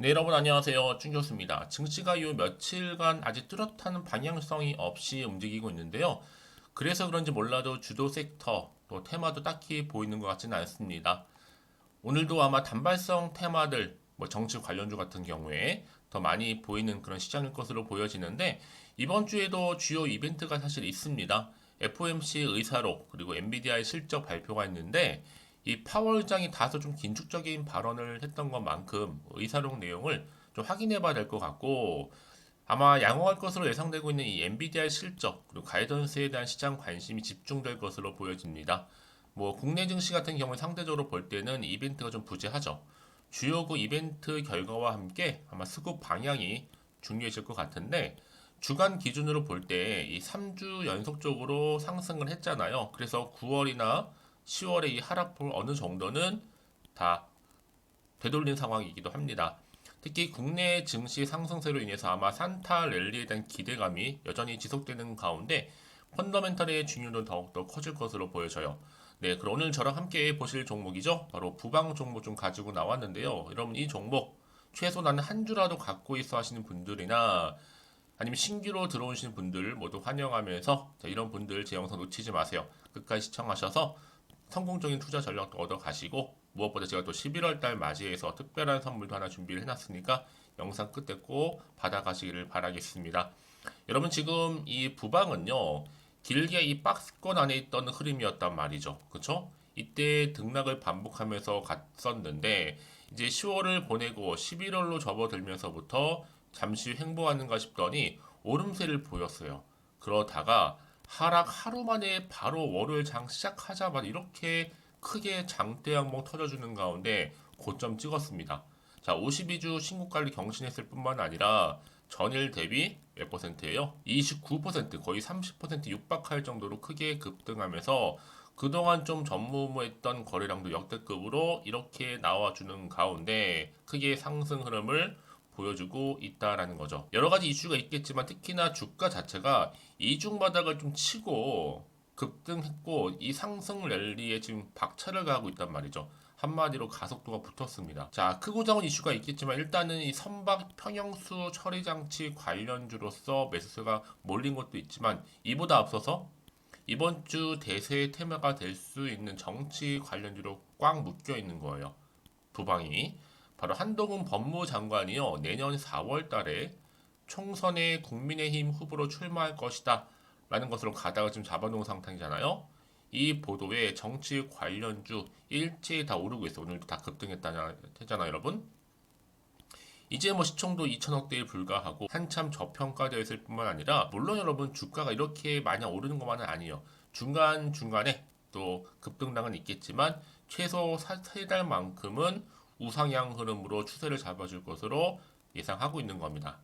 네, 여러분 안녕하세요. 준교수입니다. 증시가 이 며칠간 아직 뚜렷한 방향성이 없이 움직이고 있는데요. 그래서 그런지 몰라도 주도 섹터, 또 테마도 딱히 보이는 것 같지는 않습니다. 오늘도 아마 단발성 테마들, 뭐 정치 관련주 같은 경우에 더 많이 보이는 그런 시장일 것으로 보여지는데 이번 주에도 주요 이벤트가 사실 있습니다. FOMC 의사록 그리고 엔비디아의 실적 발표가 있는데 이 파월 의장이 다소 좀 긴축적인 발언을 했던 것만큼 의사록 내용을 좀 확인해 봐야 될 것 같고 아마 양호할 것으로 예상되고 있는 이 엔비디아의 실적 그리고 가이던스에 대한 시장 관심이 집중될 것으로 보여집니다. 뭐 국내 증시 같은 경우는 상대적으로 볼 때는 이벤트가 좀 부재하죠. 주요국 이벤트 결과와 함께 아마 수급 방향이 중요해질 것 같은데 주간 기준으로 볼 때 이 3주 연속적으로 상승을 했잖아요. 그래서 9월이나 10월에 이 하락폭을 어느 정도는 다 되돌린 상황이기도 합니다. 특히 국내 증시 상승세로 인해서 아마 산타 랠리에 대한 기대감이 여전히 지속되는 가운데 펀더멘털의 중요도는 더욱더 커질 것으로 보여져요. 네, 그럼 오늘 저랑 함께 보실 종목이죠. 바로 부방 종목 좀 가지고 나왔는데요. 여러분 이 종목 최소 나는 한 주라도 갖고 있어 하시는 분들이나 아니면 신규로 들어오시는 분들 모두 환영하면서 이런 분들 제 영상 놓치지 마세요. 끝까지 시청하셔서 성공적인 투자 전략도 얻어 가시고 무엇보다 제가 또 11월 달 맞이해서 특별한 선물도 하나 준비를 해놨으니까 영상 끝에 꼭 받아가시기를 바라겠습니다. 여러분 지금 이 부방은요 길게 이 박스권 안에 있던 흐름이었단 말이죠. 그쵸? 이때 등락을 반복하면서 갔었는데 이제 10월을 보내고 11월로 접어들면서부터 잠시 횡보하는가 싶더니 오름세를 보였어요. 그러다가 하락 하루 만에 바로 월요일 장 시작하자마자 이렇게 크게 장대 항목 터져주는 가운데 고점 찍었습니다. 자, 52주 신고가를 경신했을 뿐만 아니라 전일 대비 몇 퍼센트예요? 29% 거의 30% 육박할 정도로 크게 급등하면서 그동안 좀 전무후무했던 거래량도 역대급으로 이렇게 나와주는 가운데 크게 상승 흐름을 보여주고 있다라는 거죠. 여러 가지 이슈가 있겠지만 특히나 주가 자체가 이중 바닥을 좀 치고 급등했고 이 상승 랠리에 지금 박차를 가하고 있단 말이죠. 한마디로 가속도가 붙었습니다. 자, 크고 작은 이슈가 있겠지만 일단은 이 선박 평형수 처리 장치 관련주로서 매수세가 몰린 것도 있지만 이보다 앞서서 이번 주 대세의 테마가 될 수 있는 정치 관련주로 꽉 묶여 있는 거예요. 부방이 바로 한동훈 법무장관이요 내년 4월 달에 총선에 국민의힘 후보로 출마할 것이다 라는 것으로 가닥을 지금 잡아놓은 상태잖아요. 이 보도에 정치 관련주 일제히 다 오르고 있어. 오늘도 다 급등했잖아요, 여러분. 이제 뭐 시총도 2천억대에 불과하고 한참 저평가되어 있을 뿐만 아니라 물론 여러분 주가가 이렇게 마냥 오르는 것만은 아니에요. 중간중간에 또 급등락은 있겠지만 최소 3달만큼은 우상향 흐름으로 추세를 잡아줄 것으로 예상하고 있는 겁니다.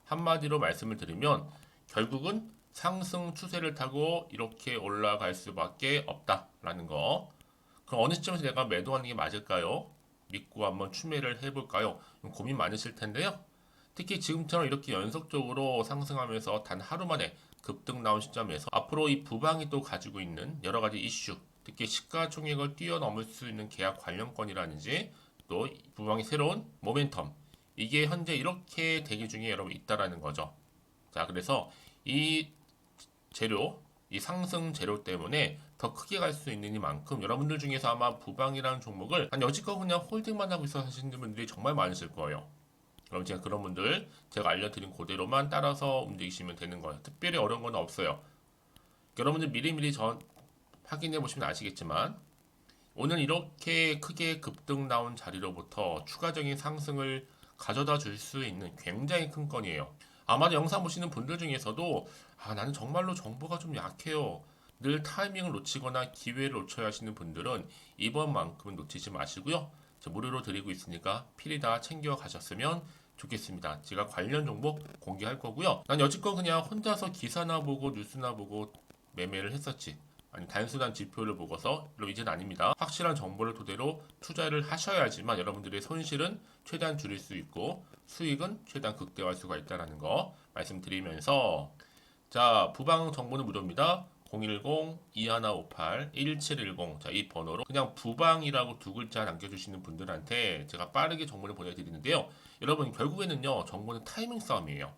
한마디로 말씀을 드리면 결국은 상승 추세를 타고 이렇게 올라갈 수밖에 없다라는 거. 그럼 어느 시점에서 내가 매도하는 게 맞을까요? 믿고 한번 추매를 해볼까요? 고민 많으실 텐데요. 특히 지금처럼 이렇게 연속적으로 상승하면서 단 하루 만에 급등 나온 시점에서 앞으로 이 부방이 또 가지고 있는 여러 가지 이슈, 특히 시가총액을 뛰어넘을 수 있는 계약 관련권이라든지 또 부방의 새로운 모멘텀, 이게 현재 이렇게 대기 중에 여러분 있다라는 거죠. 자, 그래서 이 재료, 이 상승 재료 때문에 더 크게 갈 수 있는 이만큼 여러분들 중에서 아마 부방이라는 종목을 한 여지껏 그냥 홀딩만 하고 있어 하시는 분들이 정말 많으실 거예요. 그럼 제가 그런 분들 제가 알려드린 그대로만 따라서 움직이시면 되는 거예요. 특별히 어려운 건 없어요. 여러분들 미리미리 확인해 보시면 아시겠지만 오늘 이렇게 크게 급등 나온 자리로부터 추가적인 상승을 가져다 줄 수 있는 굉장히 큰 건이에요. 아마도 영상 보시는 분들 중에서도 나는 정말로 정보가 좀 약해요. 늘 타이밍을 놓치거나 기회를 놓쳐야 하시는 분들은 이번만큼은 놓치지 마시고요. 무료로 드리고 있으니까 필히 다 챙겨 가셨으면 좋겠습니다. 제가 관련 정보 공개할 거고요. 난 여지껏 그냥 혼자서 기사나 보고 뉴스나 보고 매매를 했었지. 아니 단순한 지표를 보고서 이제는 아닙니다. 확실한 정보를 토대로 투자를 하셔야지만 여러분들의 손실은 최대한 줄일 수 있고 수익은 최대한 극대화할 수가 있다는 거 말씀드리면서 자 부방 정보는 무료입니다. 010-2158-1710 자, 이 번호로 그냥 부방이라고 두 글자 남겨주시는 분들한테 제가 빠르게 정보를 보내드리는데요. 여러분 결국에는요 정보는 타이밍 싸움이에요.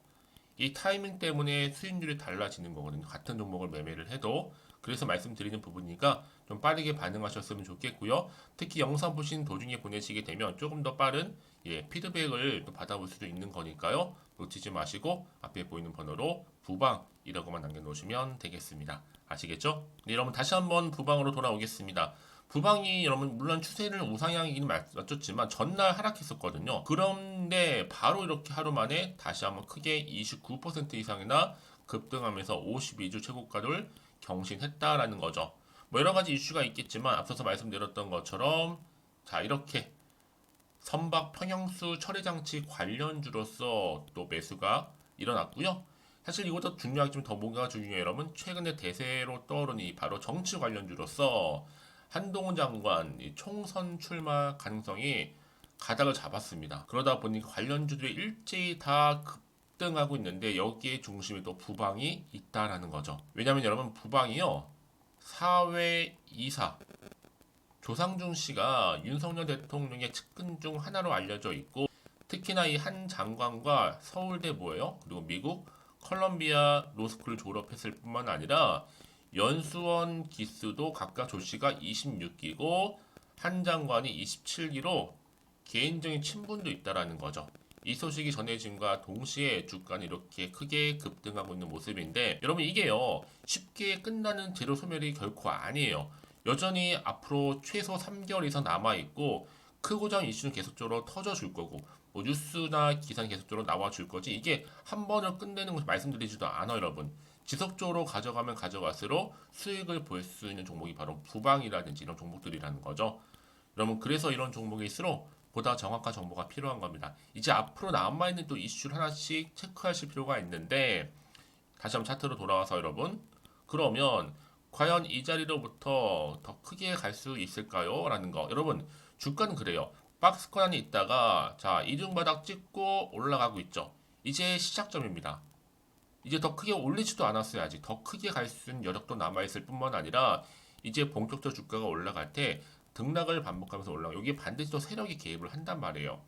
이 타이밍 때문에 수익률이 달라지는 거거든요. 같은 종목을 매매를 해도. 그래서 말씀드리는 부분이니까 좀 빠르게 반응하셨으면 좋겠고요. 특히 영상 보신 도중에 보내시게 되면 조금 더 빠른 피드백을 또 받아볼 수도 있는 거니까요. 놓치지 마시고 앞에 보이는 번호로 부방이라고만 남겨놓으시면 되겠습니다. 아시겠죠? 네, 여러분 다시 한번 부방으로 돌아오겠습니다. 부방이 여러분 물론 추세는 우상향이긴 맞췄지만 전날 하락했었거든요. 그런데 바로 이렇게 하루 만에 다시 한번 크게 29% 이상이나 급등하면서 52주 최고가를 경신했다라는 거죠. 뭐 여러 가지 이슈가 있겠지만 앞서서 말씀드렸던 것처럼 자 이렇게 선박 평형수 처리 장치 관련주로서 또 매수가 일어났고요. 사실 이거보다 중요하지만 더 뭐가 중요해요, 여러분? 최근에 대세로 떠오르니 바로 정치 관련주로서 한동훈 장관 총선 출마 가능성이 가닥을 잡았습니다. 그러다 보니 관련주들이 일제히 다 급등하고 있는데 여기에 중심에 또 부방이 있다라는 거죠. 왜냐하면 여러분 부방이요 사회 이사 조상준 씨가 윤석열 대통령의 측근 중 하나로 알려져 있고 특히나 이 한 장관과 서울대 뭐예요? 그리고 미국 컬럼비아 로스쿨 졸업했을 뿐만 아니라 연수원 기수도 각각 조 씨가 26기고 한 장관이 27기로 개인적인 친분도 있다라는 거죠. 이 소식이 전해짐과 동시에 주가는 이렇게 크게 급등하고 있는 모습인데 여러분 이게요 쉽게 끝나는 재료 소멸이 결코 아니에요. 여전히 앞으로 최소 3개월 이상 남아있고 크고 작은 이슈는 계속적으로 터져줄 거고 뭐 뉴스나 기사는 계속적으로 나와줄 거지 이게 한 번을 끝내는 것을 말씀드리지도 않아요 여러분. 지속적으로 가져가면 가져갈수록 수익을 볼 수 있는 종목이 바로 부방이라든지 이런 종목들이라는 거죠. 여러분 그래서 이런 종목일수록 보다 정확한 정보가 필요한 겁니다. 이제 앞으로 남아있는 또 이슈를 하나씩 체크하실 필요가 있는데 다시 한번 차트로 돌아와서 여러분 그러면 과연 이 자리로부터 더 크게 갈 수 있을까요? 라는 거 여러분 주가는 그래요. 박스권 안에 있다가 자 이중바닥 찍고 올라가고 있죠. 이제 시작점입니다. 이제 더 크게 올리지도 않았어요. 아직 더 크게 갈 수 있는 여력도 남아있을 뿐만 아니라 이제 본격적으로 주가가 올라갈 때 등락을 반복하면서 올라가 여기에 반드시 또 세력이 개입을 한단 말이에요.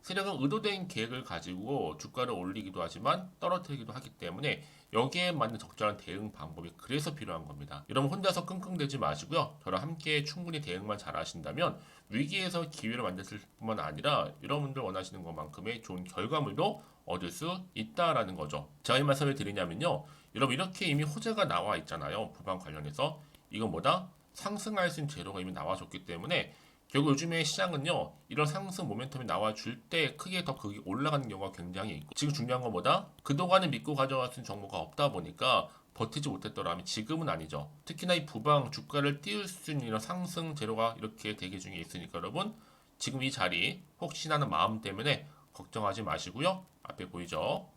세력은 의도된 계획을 가지고 주가를 올리기도 하지만 떨어뜨리기도 하기 때문에 여기에 맞는 적절한 대응 방법이 그래서 필요한 겁니다. 여러분 혼자서 끙끙대지 마시고요. 저랑 함께 충분히 대응만 잘 하신다면 위기에서 기회를 만드실 뿐만 아니라 여러분들 원하시는 것만큼의 좋은 결과물도 얻을 수 있다라는 거죠. 제가 이 말씀을 드리냐면요. 여러분 이렇게 이미 호재가 나와 있잖아요. 부방 관련해서. 이건 뭐다? 상승할 수 있는 재료가 이미 나와줬기 때문에 결국 요즘에 시장은요 이런 상승 모멘텀이 나와줄 때 크게 더 크게 올라가는 경우가 굉장히 있고 지금 중요한 건 뭐다? 그동안은 믿고 가져갈 수 있는 정보가 없다 보니까 버티지 못했더라면 지금은 아니죠. 특히나 이 부방 주가를 띄울 수 있는 이런 상승 재료가 이렇게 대기 중에 있으니까 여러분 지금 이 자리 혹시나 하는 마음 때문에 걱정하지 마시고요. 앞에 보이죠?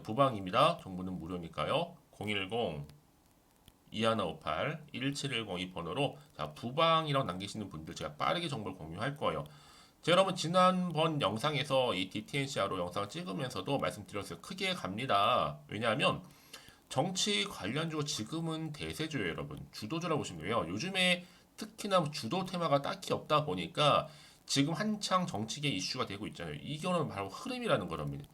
부방입니다. 정보는 무료니까요. 010 2158-1710 이 번호로 자, 부방이라고 남기시는 분들 제가 빠르게 정보를 공유할 거예요. 제가 여러분 지난번 영상에서 이 DTNCR로 영상을 찍으면서도 말씀드렸어요. 크게 갑니다. 왜냐하면 정치 관련주가 지금은 대세주예요, 여러분. 주도주라고 보시면 돼요. 요즘에 특히나 주도 테마가 딱히 없다 보니까 지금 한창 정치계 이슈가 되고 있잖아요. 이거는 바로 흐름이라는 거랍니다.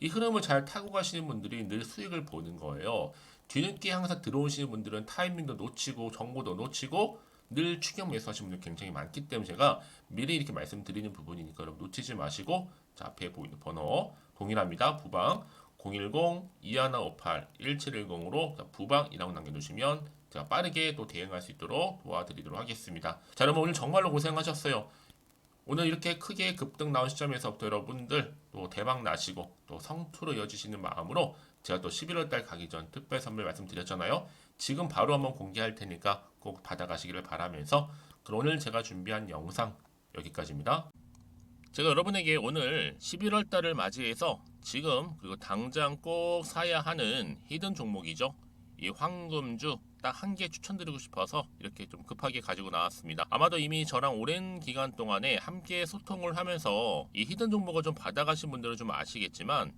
이 흐름을 잘 타고 가시는 분들이 늘 수익을 보는 거예요. 뒤늦게 항상 들어오시는 분들은 타이밍도 놓치고 정보도 놓치고 늘 추격 매수하시는 분들 굉장히 많기 때문에 제가 미리 이렇게 말씀드리는 부분이니까 여러분 놓치지 마시고 자 앞에 보이는 번호 동일합니다. 부방 010-2158-1710으로 부방이라고 남겨두시면 제가 빠르게 또 대응할 수 있도록 도와드리도록 하겠습니다. 자 여러분 오늘 정말로 고생하셨어요. 오늘 이렇게 크게 급등 나온 시점에서부터 여러분들 또 대박 나시고 또 성투로 이어지시는 마음으로 제가 또 11월 달 가기 전 특별 선물 말씀드렸잖아요. 지금 바로 한번 공개할 테니까 꼭 받아가시기를 바라면서 그럼 오늘 제가 준비한 영상 여기까지입니다. 제가 여러분에게 오늘 11월 달을 맞이해서 지금 그리고 당장 꼭 사야 하는 히든 종목이죠. 이 황금주 딱 한 개 추천드리고 싶어서 이렇게 좀 급하게 가지고 나왔습니다. 아마도 이미 저랑 오랜 기간 동안에 함께 소통을 하면서 이 히든 종목을 좀 받아가신 분들은 좀 아시겠지만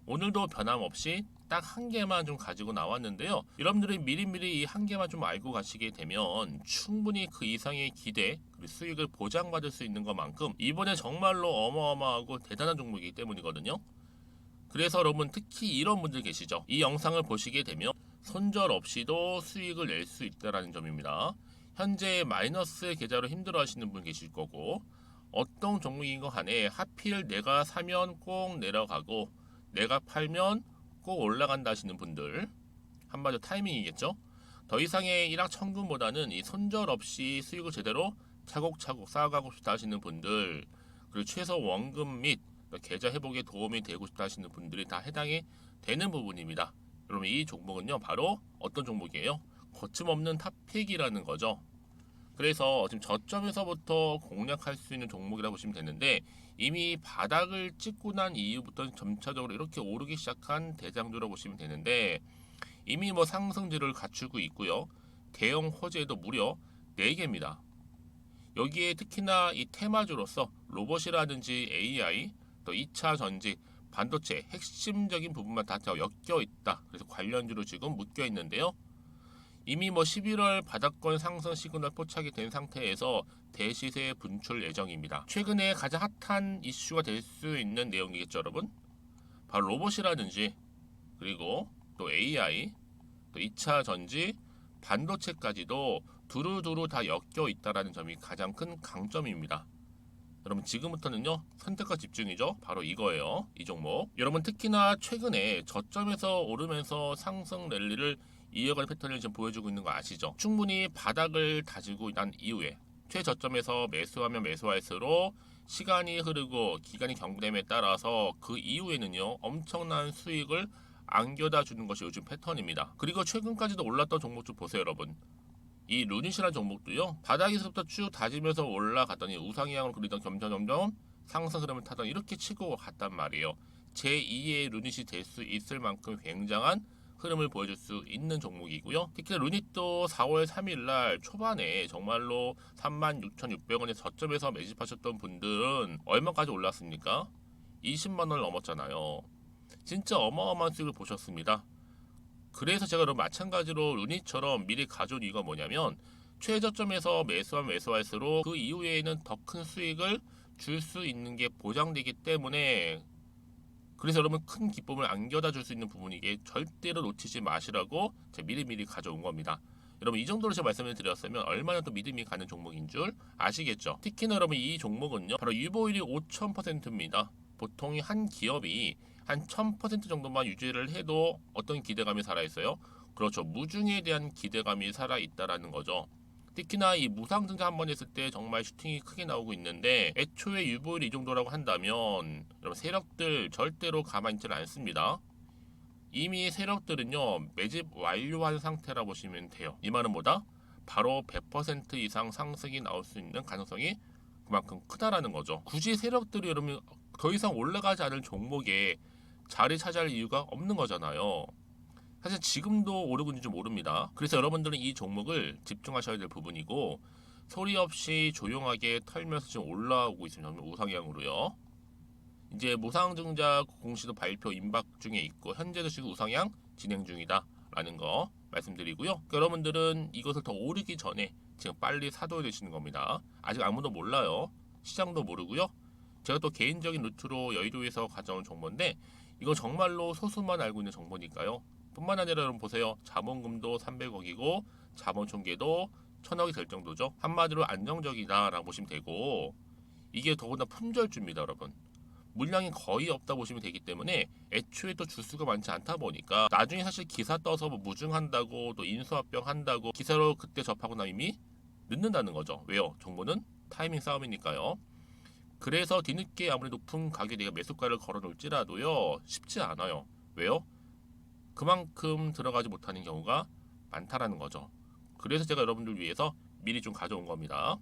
오늘도 변함없이 딱 한 개만 좀 가지고 나왔는데요. 여러분들이 미리미리 이 한 개만 좀 알고 가시게 되면 충분히 그 이상의 기대 그리고 수익을 보장받을 수 있는 것만큼 이번에 정말로 어마어마하고 대단한 종목이기 때문이거든요. 그래서 여러분 특히 이런 분들 계시죠. 이 영상을 보시게 되면 손절 없이도 수익을 낼 수 있다는 점입니다. 현재 마이너스 계좌로 힘들어하시는 분 계실 거고 어떤 종목인 거 간에 하필 내가 사면 꼭 내려가고 내가 팔면 꼭 올라간다 하시는 분들 한마디로 타이밍이겠죠. 더 이상의 일확천금보다는 이 손절 없이 수익을 제대로 차곡차곡 쌓아가고 싶다 하시는 분들 그리고 최소 원금 및 계좌 회복에 도움이 되고 싶다 하시는 분들이 다 해당이 되는 부분입니다. 여러분 이 종목은요 바로 어떤 종목이에요? 거침없는 탑픽이라는 거죠. 그래서 지금 저점에서부터 공략할 수 있는 종목이라고 보시면 되는데 이미 바닥을 찍고 난 이후부터 점차적으로 이렇게 오르기 시작한 대장주라고 보시면 되는데 이미 뭐 상승지를 갖추고 있고요. 대형 호재도 무려 4개입니다. 여기에 특히나 이 테마주로서 로봇이라든지 AI, 또 2차 전지, 반도체 핵심적인 부분만 다 엮여 있다. 그래서 관련주로 지금 묶여 있는데요. 이미 뭐 11월 바닥권 상승 시그널 포착이 된 상태에서 대시세 분출 예정입니다. 최근에 가장 핫한 이슈가 될 수 있는 내용이겠죠, 여러분? 바로 로봇이라든지 그리고 또 AI, 또 2차 전지, 반도체까지도 두루두루 다 엮여 있다라는 점이 가장 큰 강점입니다. 여러분 지금부터는요 선택과 집중이죠. 바로 이거예요. 이 종목. 여러분 특히나 최근에 저점에서 오르면서 상승 랠리를 이어가는 패턴을 지금 보여주고 있는 거 아시죠? 충분히 바닥을 다지고 난 이후에 최저점에서 매수하면 매수할수록 시간이 흐르고 기간이 경과됨에 따라서 그 이후에는요 엄청난 수익을 안겨다 주는 것이 요즘 패턴입니다. 그리고 최근까지도 올랐던 종목 좀 보세요 여러분. 이 루닛이라는 종목도요 바닥에서부터 쭉 다지면서 올라갔더니 우상향을 그리던 점점 상승 흐름을 타던 이렇게 치고 갔단 말이에요. 제2의 루닛이 될 수 있을 만큼 굉장한 흐름을 보여줄 수 있는 종목이고요. 특히 루닛도 4월 3일 초반에 정말로 36,600원의 저점에서 매집하셨던 분들은 얼마까지 올랐습니까? 20만 원을 넘었잖아요. 진짜 어마어마한 수익을 보셨습니다. 그래서 제가 그럼 마찬가지로 루닛처럼 미리 가져온 이유가 뭐냐면 최저점에서 매수하면 매수할수록 그 이후에는 더 큰 수익을 줄 수 있는 게 보장되기 때문에 그래서 여러분 큰 기쁨을 안겨다 줄 수 있는 부분이기에 절대로 놓치지 마시라고 제가 미리미리 가져온 겁니다. 여러분 이 정도로 제가 말씀을 드렸으면 얼마나 또 믿음이 가는 종목인 줄 아시겠죠? 특히나 여러분 이 종목은요 바로 유보율이 5000%입니다. 보통 한 기업이 한 1000% 정도만 유지를 해도 어떤 기대감이 살아있어요? 그렇죠. 무중에 대한 기대감이 살아있다라는 거죠. 특히나 이 무상증자 한 번 했을 때 정말 슈팅이 크게 나오고 있는데 애초에 유보율이 이 정도라고 한다면 여러분 세력들 절대로 가만히 있지는 않습니다. 이미 세력들은요 매집 완료한 상태라 보시면 돼요. 이 말은 뭐다? 바로 100% 이상 상승이 나올 수 있는 가능성이 그만큼 크다라는 거죠. 굳이 세력들이 여러분 더 이상 올라가지 않을 종목에 자리 차지할 이유가 없는 거잖아요. 사실 지금도 오르고 있는지 모릅니다. 그래서 여러분들은 이 종목을 집중하셔야 될 부분이고 소리 없이 조용하게 털면서 지금 올라오고 있습니다. 우상향으로요. 이제 무상증자 공시도 발표 임박 중에 있고 현재도 지금 우상향 진행 중이다 라는 거 말씀드리고요. 그러니까 여러분들은 이것을 더 오르기 전에 지금 빨리 사둬야 되시는 겁니다. 아직 아무도 몰라요. 시장도 모르고요. 제가 또 개인적인 루트로 여의도에서 가져온 정보인데 이거 정말로 소수만 알고 있는 정보니까요. 뿐만 아니라 여러분 보세요. 자본금도 300억이고 자본 총계도 1000억이 될 정도죠. 한마디로 안정적이다라고 보시면 되고 이게 더구나 품절주입니다, 여러분. 물량이 거의 없다 보시면 되기 때문에 애초에 또 주수가 많지 않다 보니까 나중에 사실 기사 떠서 뭐 무증한다고 또 인수합병 한다고 기사로 그때 접하고 나면 이미 늦는다는 거죠. 왜요? 정보는 타이밍 싸움이니까요. 그래서 뒤늦게 아무리 높은 가격에 내가 매수가를 걸어 놓을지라도요 쉽지 않아요. 왜요? 그만큼 들어가지 못하는 경우가 많다라는 거죠. 그래서 제가 여러분들 위해서 미리 좀 가져온 겁니다.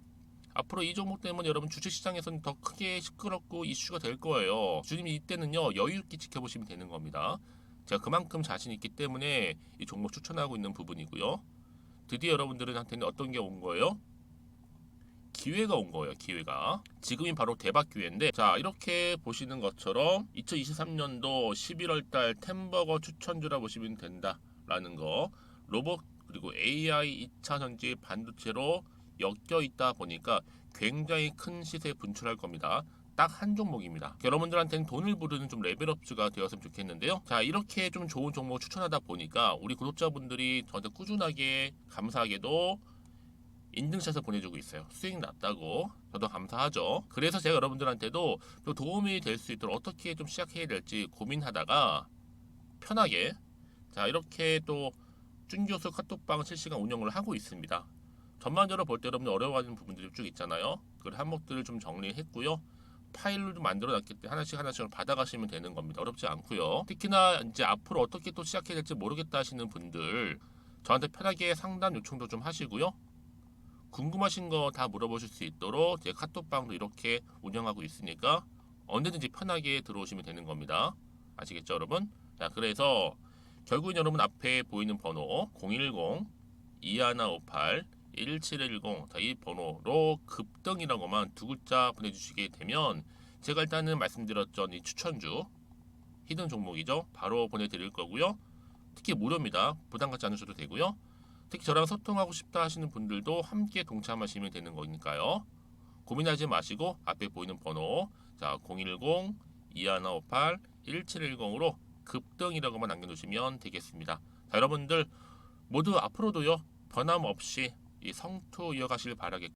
앞으로 이 종목 때문에 여러분 주식시장에서는 더 크게 시끄럽고 이슈가 될 거예요. 주님이 이때는요 여유 있게 지켜보시면 되는 겁니다. 제가 그만큼 자신 있기 때문에 이 종목 추천하고 있는 부분이고요. 드디어 여러분들한테는 어떤 게 온 거예요? 기회가 온 거예요. 기회가. 지금이 바로 대박 기회인데, 자, 이렇게 보시는 것처럼 2023년도 11월 달 템버거 추천주라 보시면 된다라는 거. 로봇 그리고 AI 2차 전지 반도체로 엮여 있다 보니까 굉장히 큰 시세 분출할 겁니다. 딱 한 종목입니다. 여러분들한테는 돈을 부르는 좀 레벨업주가 되었으면 좋겠는데요. 자, 이렇게 좀 좋은 종목 추천하다 보니까 우리 구독자분들이 저한테 꾸준하게 감사하게도 인증샷을 보내주고 있어요. 수익 났다고. 저도 감사하죠. 그래서 제가 여러분들한테도 또 도움이 될 수 있도록 어떻게 좀 시작해야 될지 고민하다가 편하게, 자, 이렇게 또 준교수 카톡방 실시간 운영을 하고 있습니다. 전반적으로 볼 때 여러분들 어려워하는 부분들이 쭉 있잖아요. 그 항목들을 좀 정리했고요. 파일로 좀 만들어 놨기 때문에 하나씩 받아가시면 되는 겁니다. 어렵지 않고요. 특히나 이제 앞으로 어떻게 또 시작해야 될지 모르겠다 하시는 분들 저한테 편하게 상담 요청도 좀 하시고요. 궁금하신 거 다 물어보실 수 있도록 제 카톡방도 이렇게 운영하고 있으니까 언제든지 편하게 들어오시면 되는 겁니다. 아시겠죠, 여러분? 자, 그래서 결국은 여러분 앞에 보이는 번호 010-2158-1710, 자, 이 번호로 급등이라고만 두 글자 보내주시게 되면 제가 일단은 말씀드렸던 이 추천주 히든 종목이죠. 바로 보내드릴 거고요. 특히 무료입니다. 부담 갖지 않으셔도 되고요. 특히 저랑 소통하고 싶다 하시는 분들도 함께 동참하시면 되는 거니까요. 고민하지 마시고 앞에 보이는 번호, 자, 010-2158-1710으로 급등이라고만 남겨놓으시면 되겠습니다. 자, 여러분들 모두 앞으로도요 변함없이 이 성투 이어가실 바라겠고